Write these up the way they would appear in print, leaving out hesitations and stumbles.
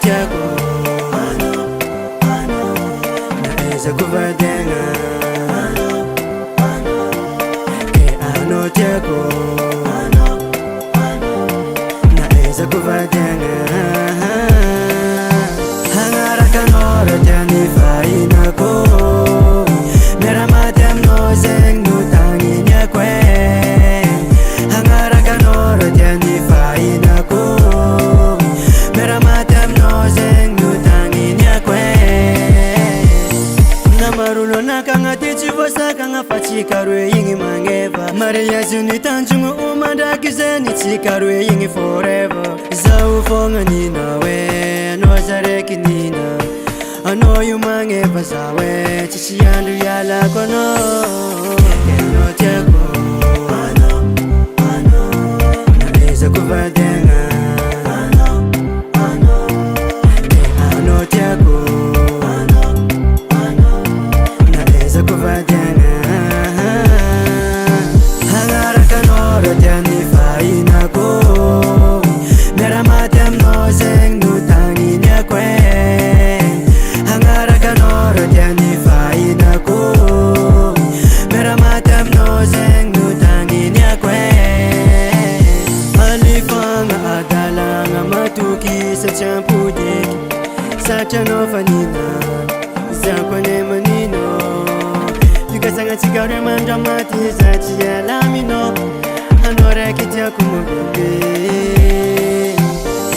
tiako naweza kuvadenga ke ano tiako naweza kuvadenga hangaraka noro tiani faina ko mera matem no zeng nu tangi nyakwe hangaraka noro tiani faina ko mera matem no zeng nu tangi nyakwe namarulo nakanga tichi vosa kanga fachikarwe yingi mangeva Maria juni tanjungu umanda kizeni chikarwe yingi forever zau fonga nina we no zareki nina ano yumangeva zawe chichi yandu yala kono no tiako naweza kuvadenga ano tiako naweza kuvadenga hangaraka noro tiani faina ko mera matem no zeng nu tangi nyakwe hangaraka noro tiani faina ko mera matem no zeng nu tangi nyakwe alifanga adalanga matuki sa champudik sa chanofanina zakwane manino yukasanga chikare mandamati za chialamino anore kitia kumubebe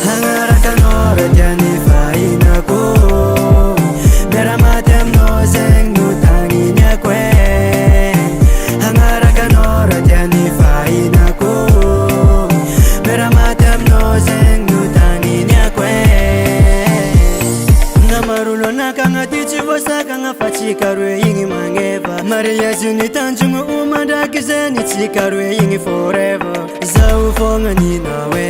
hangaraka noro tiani faina ko mera matem no zeng nu tangi nyakwe hangaraka noro tiani faina ko mera matem no zeng nu tangi nyakwe namarulo nakanga tichi vosa kanga fachikarwe yingi mangeva Maria juni tanjungu umanda kizeni chikarwe yingi forever zau fonga nina we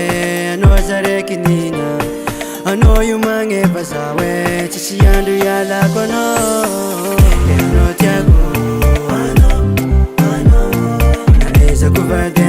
no zareki nina ano yumangeva zawe chichi yandu yala kono no tiako naweza kuvadenga